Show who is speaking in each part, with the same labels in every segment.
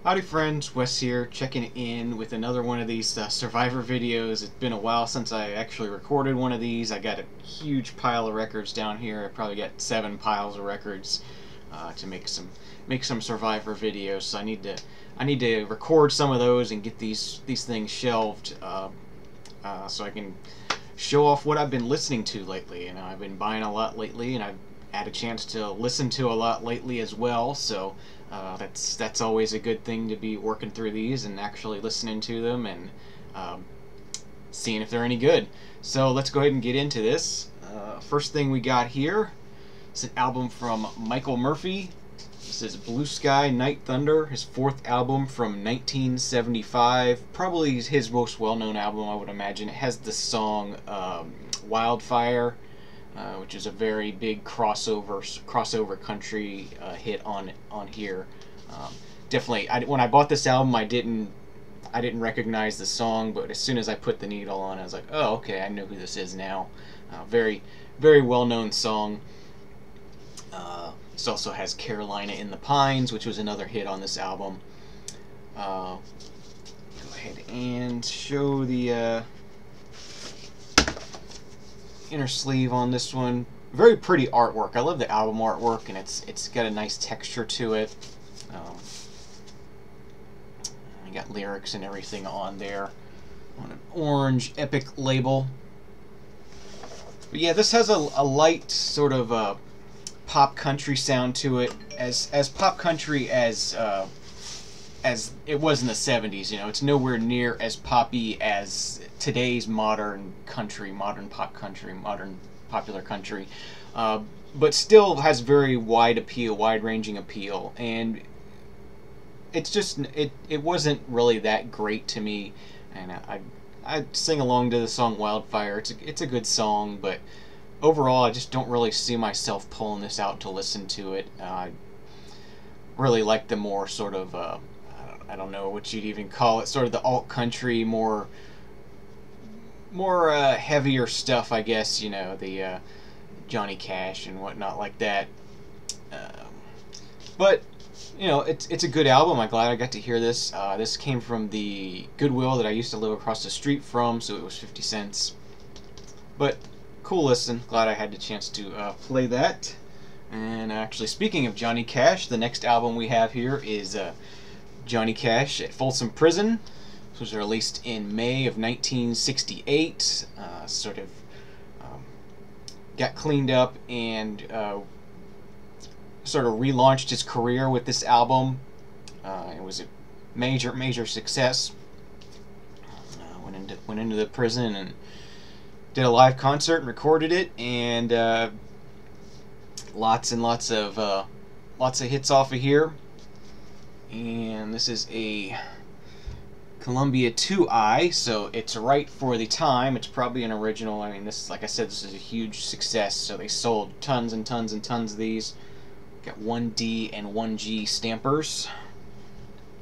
Speaker 1: Howdy friends, Wes here, checking in with another one of these Survivor videos. It's been a while since I actually recorded one of these. I got a huge pile of records down here. I probably got 7 piles of records to make some Survivor videos. So I need to record some of those and get these things shelved so I can show off what I've been listening to lately. I've been buying a lot lately, and I've had a chance to listen to a lot lately as well. So that's always a good thing, to be working through these and actually listening to them and seeing if they're any good. So let's go ahead and get into this. First thing we got here is an album from Michael Murphy. This is Blue Sky Night Thunder, his 4th album from 1975. Probably his most well-known album, I would imagine. It has the song Wildfire, which is a very big crossover country hit on here. Definitely, when I bought this album, I didn't recognize the song, but as soon as I put the needle on, I was like, oh, okay, I know who this is now. Very, very well-known song. This also has Carolina in the Pines, which was another hit on this album. Go ahead and show the inner sleeve on this one. Very pretty artwork. I love the album artwork, and it's got a nice texture to it. I got lyrics and everything on there on an orange Epic label. But yeah, this has a light sort of pop country sound to it, as pop country as it was in the 70s. It's nowhere near as poppy as today's modern country, modern pop country, modern popular country, but still has very wide appeal, wide-ranging appeal. And it's just it wasn't really that great to me, and I sing along to the song Wildfire. It's a good song, but overall I just don't really see myself pulling this out to listen to it. I really like the more sort of I don't know what you'd even call it, sort of the alt country, more heavier stuff, I guess. The Johnny Cash and whatnot like that. But it's a good album. I'm glad I got to hear this. This came from the Goodwill that I used to live across the street from, so it was 50 cents. But cool listen. Glad I had the chance to play that. And actually, speaking of Johnny Cash, the next album we have here is Johnny Cash at Folsom Prison. This was released in May of 1968. Sort of got cleaned up and sort of relaunched his career with this album. It was a major success. Went into the prison and did a live concert and recorded it, and lots and lots of hits off of here. And this is a Columbia 2i, so it's right for the time. It's probably an original. I mean, this, like I said, this is a huge success, so they sold tons and tons and tons of these. Got 1D and 1G stampers.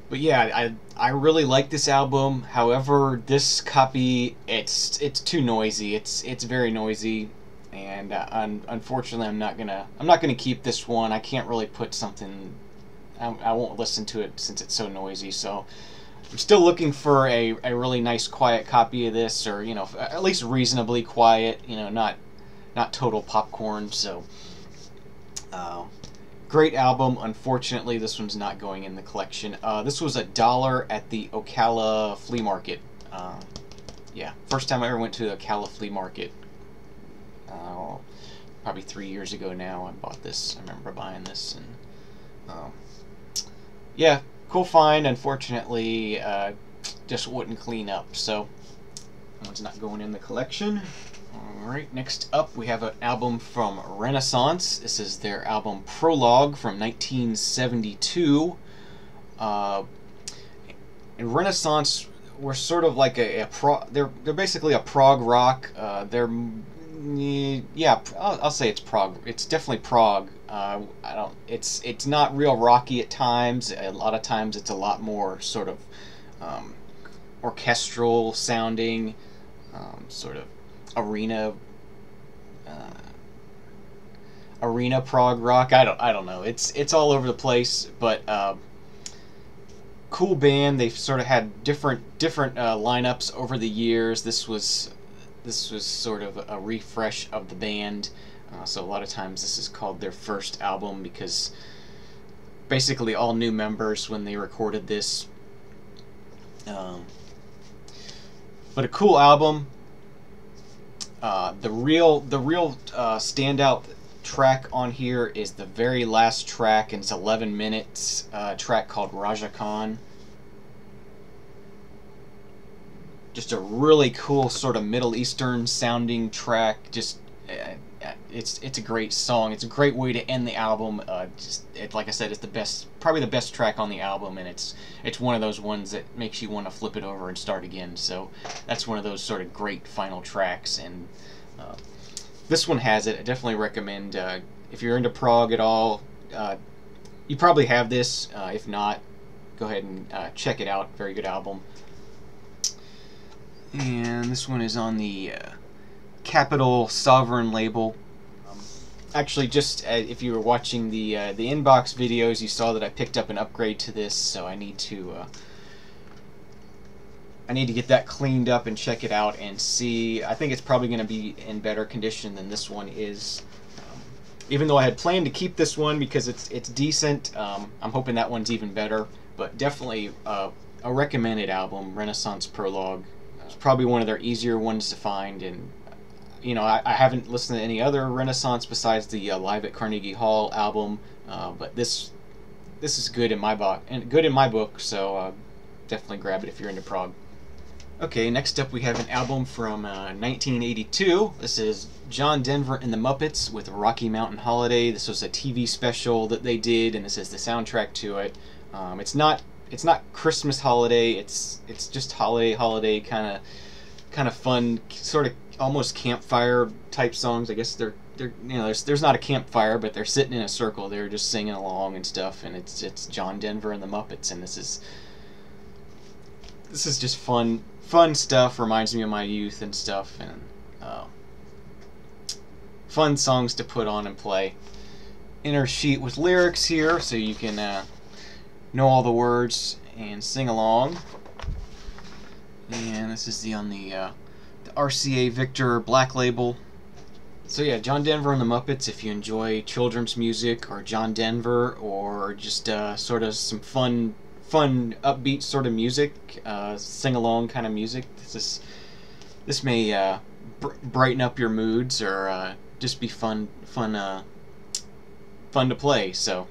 Speaker 1: But yeah, I really like this album. However, this copy, it's too noisy. It's very noisy, and unfortunately, I'm not gonna keep this one. I can't really put something. I won't listen to it since it's so noisy. So I'm still looking for a really nice, quiet copy of this, or at least reasonably quiet. Not total popcorn. So. Great album. Unfortunately, this one's not going in the collection. This was $1 at the Ocala flea market. Yeah, first time I ever went to the Ocala flea market. Probably 3 years ago now. I bought this. I remember buying this, and yeah, cool find. Unfortunately, just wouldn't clean up, so that one's not going in the collection. Alright, next up we have an album from Renaissance. This is their album Prologue from 1972. And Renaissance were sort of like they're basically a prog rock. Yeah, I'll say it's prog. It's definitely prog. It's not real rocky at times. A lot of times it's a lot more sort of orchestral sounding, sort of arena prog rock. I don't know. It's all over the place, but cool band. They've sort of had different lineups over the years. This was sort of a refresh of the band. So a lot of times this is called their first album because basically all new members when they recorded this. But a cool album. The real standout track on here is the very last track, and it's 11 minutes. Track called Raja Khan. Just a really cool sort of Middle Eastern sounding track. Just it's a great song. It's a great way to end the album. Like I said, it's probably the best track on the album, and it's one of those ones that makes you want to flip it over and start again. So that's one of those sort of great final tracks, and this one has it. I definitely recommend if you're into prog at all. You probably have this. If not, go ahead and check it out. Very good album. And this one is on the Capital Sovereign label. Actually, just if you were watching the inbox videos, you saw that I picked up an upgrade to this, so I need to get that cleaned up and check it out and see. I think it's probably going to be in better condition than this one is. Even though I had planned to keep this one because it's decent, I'm hoping that one's even better. But definitely a recommended album, Renaissance Prologue. It's probably one of their easier ones to find, and you know, I haven't listened to any other Renaissance besides the Live at Carnegie Hall album, but this is good in my book, so definitely grab it if you're into prog. Okay, next up we have an album from 1982. This is John Denver and the Muppets with Rocky Mountain Holiday. This was a TV special that they did, and this is the soundtrack to it. It's not Christmas holiday. It's just holiday kind of fun, sort of almost campfire type songs. I guess they're you know, there's not a campfire, but they're sitting in a circle. They're just singing along and stuff, and it's John Denver and the Muppets, and this is just fun stuff. Reminds me of my youth and stuff, and fun songs to put on and play. Inner sheet with lyrics here, so you can know all the words and sing along. And this is on the RCA Victor Black Label. So yeah, John Denver and the Muppets. If you enjoy children's music or John Denver, or just sort of some fun upbeat sort of music, sing along kind of music, this may brighten up your moods, or just be fun to play. So,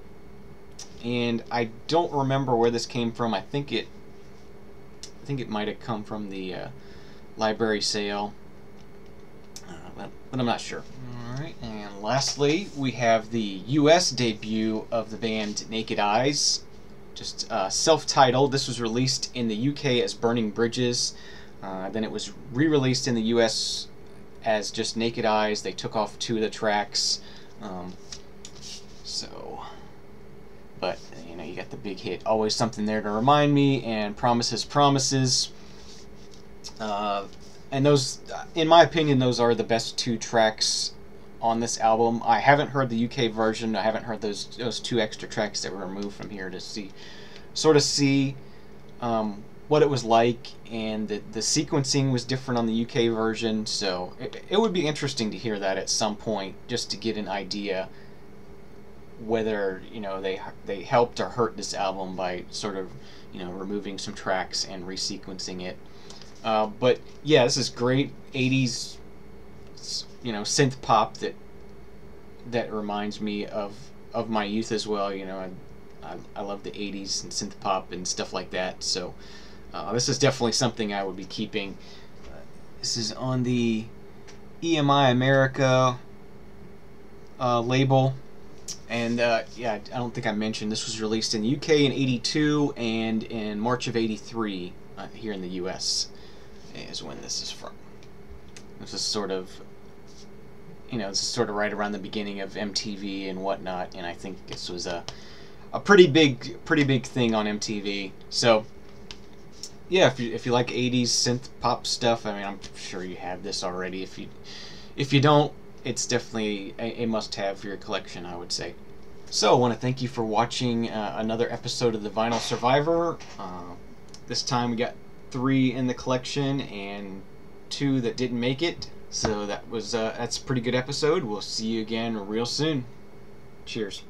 Speaker 1: and I don't remember where this came from. I think it might have come from the library sale, but I'm not sure. Alright, and lastly we have the US debut of the band Naked Eyes, just self-titled. This was released in the UK as Burning Bridges, then it was re-released in the US as just Naked Eyes. They took off 2 of the tracks, but you know, you got the big hit Always Something There to Remind Me and Promises Promises. And those, in my opinion, those are the best 2 tracks on this album. I haven't heard the UK version. I haven't heard those 2 extra tracks that were removed from here to see what it was like, and the sequencing was different on the UK version. So it would be interesting to hear that at some point, just to get an idea whether, you know, they helped or hurt this album by sort of, you know, removing some tracks and resequencing it. But yeah, this is great 80s, you know, synth pop that reminds me of my youth as well. You know, I love the 80s and synth pop and stuff like that. So this is definitely something I would be keeping. This is on the EMI America label. And yeah, I don't think I mentioned this was released in the UK in '82 and in March of '83 here in the US is when this is from. This is sort of, you know, this is sort of right around the beginning of MTV and whatnot, and I think this was a pretty big thing on MTV. So yeah, if you like '80s synth pop stuff, I mean, I'm sure you have this already. If you don't, it's definitely a must-have for your collection, I would say. So I want to thank you for watching another episode of the Vinyl Survivor. This time we got 3 in the collection and 2 that didn't make it. So that's a pretty good episode. We'll see you again real soon. Cheers.